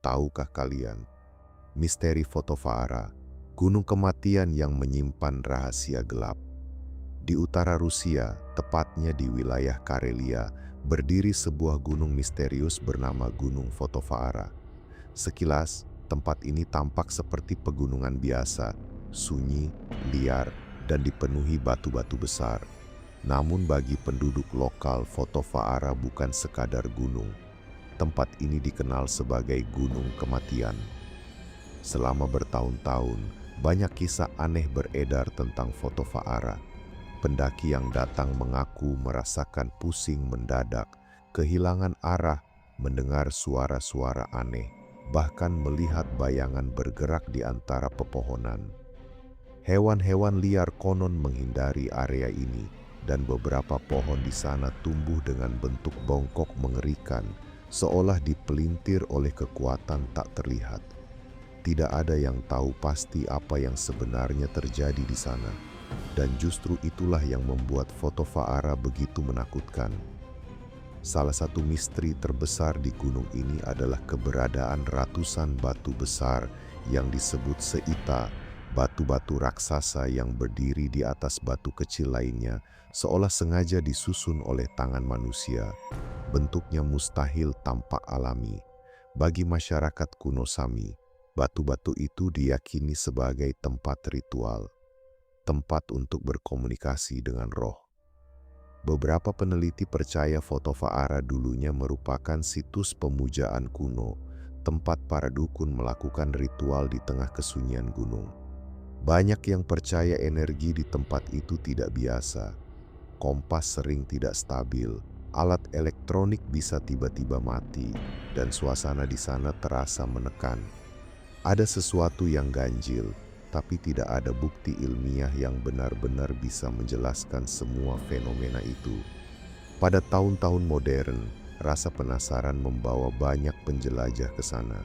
tahukah kalian, misteri Foto Faara, gunung kematian yang menyimpan rahasia gelap. Di utara Rusia, tepatnya di wilayah Karelia, berdiri sebuah gunung misterius bernama Gunung Foto Faara. Sekilas, tempat ini tampak seperti pegunungan biasa, sunyi, liar, dan dipenuhi batu-batu besar. Namun bagi penduduk lokal, Foto Faara bukan sekadar gunung. Tempat ini dikenal sebagai Gunung Kematian. Selama bertahun-tahun, banyak kisah aneh beredar tentang Foto Faara. Pendaki yang datang mengaku merasakan pusing mendadak, kehilangan arah, mendengar suara-suara aneh, bahkan melihat bayangan bergerak di antara pepohonan. Hewan-hewan liar konon menghindari area ini, dan beberapa pohon di sana tumbuh dengan bentuk bongkok mengerikan, seolah dipelintir oleh kekuatan tak terlihat. Tidak ada yang tahu pasti apa yang sebenarnya terjadi di sana, dan justru itulah yang membuat Foto Faara begitu menakutkan. Salah satu misteri terbesar di gunung ini adalah keberadaan ratusan batu besar yang disebut seita, batu-batu raksasa yang berdiri di atas batu kecil lainnya, seolah sengaja disusun oleh tangan manusia. Bentuknya mustahil tampak alami. Bagi masyarakat kuno Sami, batu-batu itu diyakini sebagai tempat ritual, tempat untuk berkomunikasi dengan roh. Beberapa peneliti percaya Foto Faara dulunya merupakan situs pemujaan kuno, tempat para dukun melakukan ritual di tengah kesunyian gunung. Banyak yang percaya energi di tempat itu tidak biasa. Kompas sering tidak stabil, alat elektronik bisa tiba-tiba mati, dan suasana di sana terasa menekan. Ada sesuatu yang ganjil, tapi tidak ada bukti ilmiah yang benar-benar bisa menjelaskan semua fenomena itu. Pada tahun-tahun modern, rasa penasaran membawa banyak penjelajah ke sana.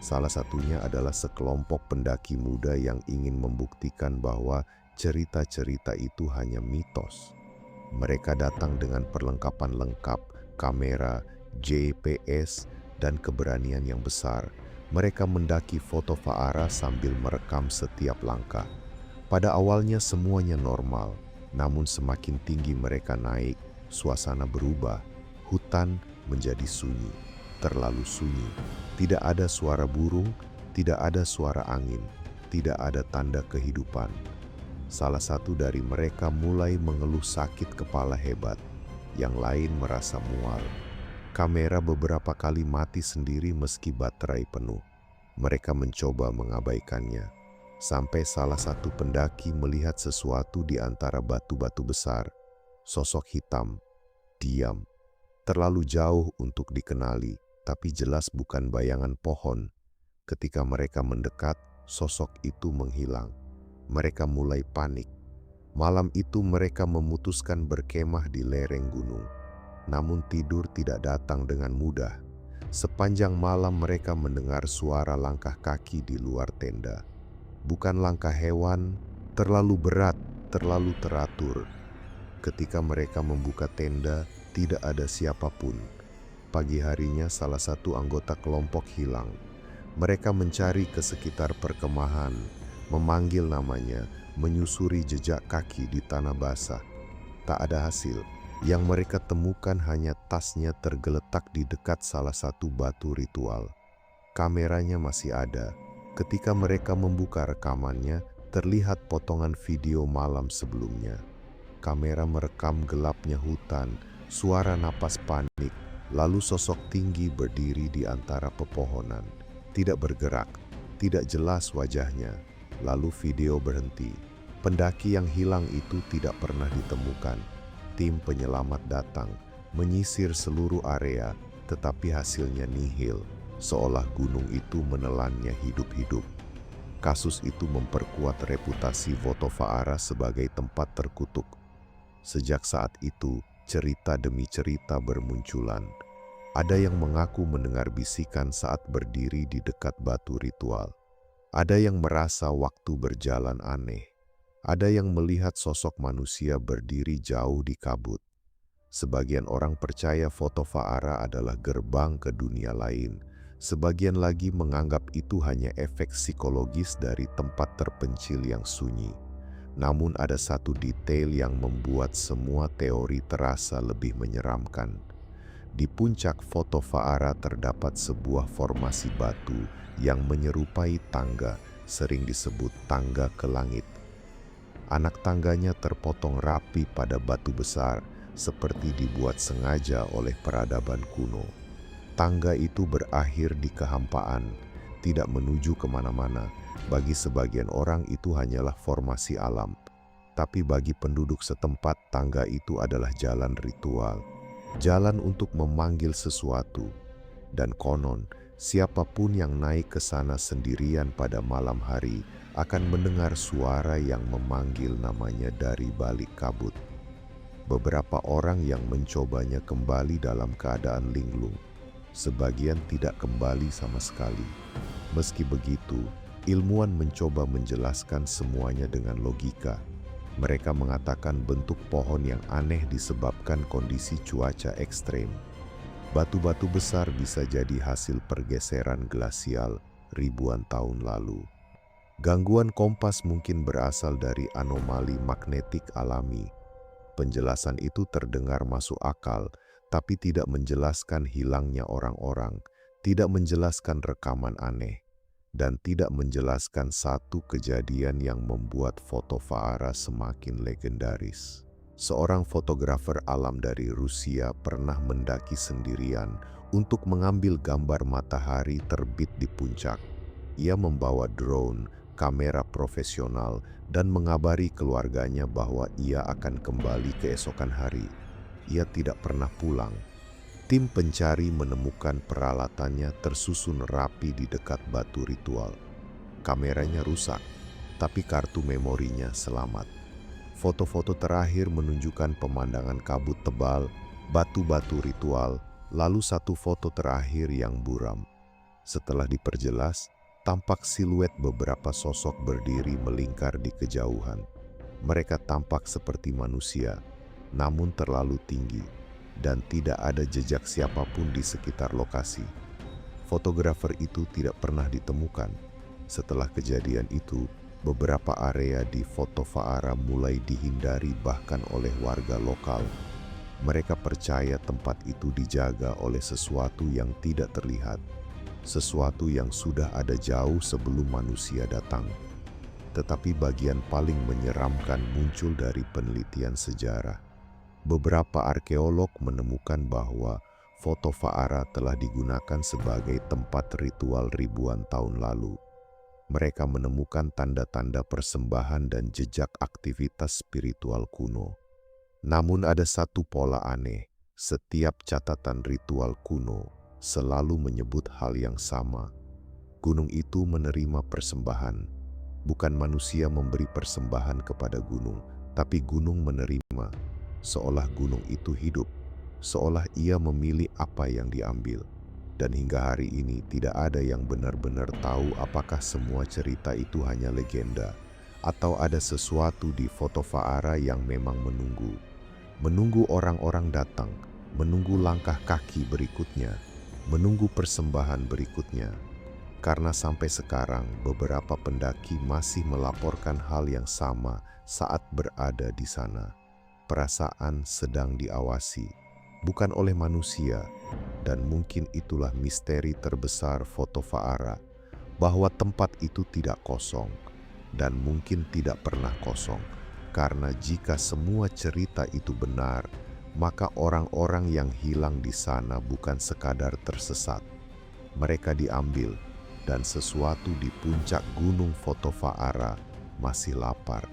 Salah satunya adalah sekelompok pendaki muda yang ingin membuktikan bahwa cerita-cerita itu hanya mitos. Mereka datang dengan perlengkapan lengkap, kamera, GPS, dan keberanian yang besar. Mereka mendaki Foto Faara sambil merekam setiap langkah. Pada awalnya semuanya normal, namun semakin tinggi mereka naik, suasana berubah. Hutan menjadi sunyi, terlalu sunyi. Tidak ada suara burung, tidak ada suara angin, tidak ada tanda kehidupan. Salah satu dari mereka mulai mengeluh sakit kepala hebat, yang lain merasa mual. Kamera beberapa kali mati sendiri meski baterai penuh. Mereka mencoba mengabaikannya, sampai salah satu pendaki melihat sesuatu di antara batu-batu besar. Sosok hitam, diam, terlalu jauh untuk dikenali, tapi jelas bukan bayangan pohon. Ketika mereka mendekat, sosok itu menghilang. Mereka mulai panik. Malam itu mereka memutuskan berkemah di lereng gunung. Namun tidur tidak datang dengan mudah. Sepanjang malam mereka mendengar suara langkah kaki di luar tenda. Bukan langkah hewan, terlalu berat, terlalu teratur. Ketika mereka membuka tenda, tidak ada siapapun. Pagi harinya salah satu anggota kelompok hilang. Mereka mencari ke sekitar perkemahan, memanggil namanya, menyusuri jejak kaki di tanah basah. Tak ada hasil. Yang mereka temukan hanya tasnya tergeletak di dekat salah satu batu ritual. Kameranya masih ada. Ketika mereka membuka rekamannya, terlihat potongan video malam sebelumnya. Kamera merekam gelapnya hutan, suara napas panik, lalu sosok tinggi berdiri di antara pepohonan. Tidak bergerak, tidak jelas wajahnya. Lalu video berhenti. Pendaki yang hilang itu tidak pernah ditemukan. Tim penyelamat datang, menyisir seluruh area, tetapi hasilnya nihil, seolah gunung itu menelannya hidup-hidup. Kasus itu memperkuat reputasi Foto Faara sebagai tempat terkutuk. Sejak saat itu, cerita demi cerita bermunculan. Ada yang mengaku mendengar bisikan saat berdiri di dekat batu ritual. Ada yang merasa waktu berjalan aneh. Ada yang melihat sosok manusia berdiri jauh di kabut. Sebagian orang percaya Foto Faara adalah gerbang ke dunia lain, Sebagian lagi menganggap itu hanya efek psikologis dari tempat terpencil yang sunyi. Namun ada satu detail yang membuat semua teori terasa lebih menyeramkan. Di puncak foto Faara terdapat sebuah formasi batu yang menyerupai tangga, sering disebut tangga ke langit. Anak tangganya terpotong rapi pada batu besar, seperti dibuat sengaja oleh peradaban kuno. Tangga itu berakhir di kehampaan, tidak menuju kemana-mana. Bagi sebagian orang itu hanyalah formasi alam. Tapi bagi penduduk setempat, tangga itu adalah jalan ritual. Jalan untuk memanggil sesuatu. Dan konon, siapapun yang naik ke sana sendirian pada malam hari akan mendengar suara yang memanggil namanya dari balik kabut. Beberapa orang yang mencobanya kembali dalam keadaan linglung. Sebagian tidak kembali sama sekali. Meski begitu, ilmuwan mencoba menjelaskan semuanya dengan logika. Mereka mengatakan bentuk pohon yang aneh disebabkan kondisi cuaca ekstrem. Batu-batu besar bisa jadi hasil pergeseran glasial ribuan tahun lalu. Gangguan kompas mungkin berasal dari anomali magnetik alami. Penjelasan itu terdengar masuk akal, tapi tidak menjelaskan hilangnya orang-orang, tidak menjelaskan rekaman aneh, dan tidak menjelaskan satu kejadian yang membuat foto Faara semakin legendaris. Seorang fotografer alam dari Rusia pernah mendaki sendirian untuk mengambil gambar matahari terbit di puncak. Ia membawa drone, kamera profesional, dan mengabari keluarganya bahwa ia akan kembali keesokan hari. Ia tidak pernah pulang. Tim pencari menemukan peralatannya tersusun rapi di dekat batu ritual. Kameranya rusak, tapi kartu memorinya selamat. Foto-foto terakhir menunjukkan pemandangan kabut tebal, batu-batu ritual, lalu satu foto terakhir yang buram. Setelah diperjelas, tampak siluet beberapa sosok berdiri melingkar di kejauhan. Mereka tampak seperti manusia, namun terlalu tinggi, dan tidak ada jejak siapapun di sekitar lokasi. Fotografer itu tidak pernah ditemukan. Setelah kejadian itu, beberapa area di foto Faara mulai dihindari bahkan oleh warga lokal. Mereka percaya tempat itu dijaga oleh sesuatu yang tidak terlihat, sesuatu yang sudah ada jauh sebelum manusia datang. Tetapi bagian paling menyeramkan muncul dari penelitian sejarah. Beberapa arkeolog menemukan bahwa foto Faara telah digunakan sebagai tempat ritual ribuan tahun lalu. Mereka menemukan tanda-tanda persembahan dan jejak aktivitas spiritual kuno. Namun ada satu pola aneh, setiap catatan ritual kuno selalu menyebut hal yang sama. Gunung itu menerima persembahan. Bukan manusia memberi persembahan kepada gunung, tapi gunung menerima. Seolah gunung itu hidup, seolah ia memilih apa yang diambil. Dan hingga hari ini tidak ada yang benar-benar tahu apakah semua cerita itu hanya legenda, atau ada sesuatu di foto Faara yang memang menunggu orang-orang datang, menunggu langkah kaki berikutnya, menunggu persembahan berikutnya. Karena sampai sekarang beberapa pendaki masih melaporkan hal yang sama saat berada di sana. Perasaan sedang diawasi, bukan oleh manusia, dan mungkin itulah misteri terbesar foto Faara, bahwa tempat itu tidak kosong, dan mungkin tidak pernah kosong, karena jika semua cerita itu benar, maka orang-orang yang hilang di sana bukan sekadar tersesat. Mereka diambil, dan sesuatu di puncak gunung foto Faara masih lapar.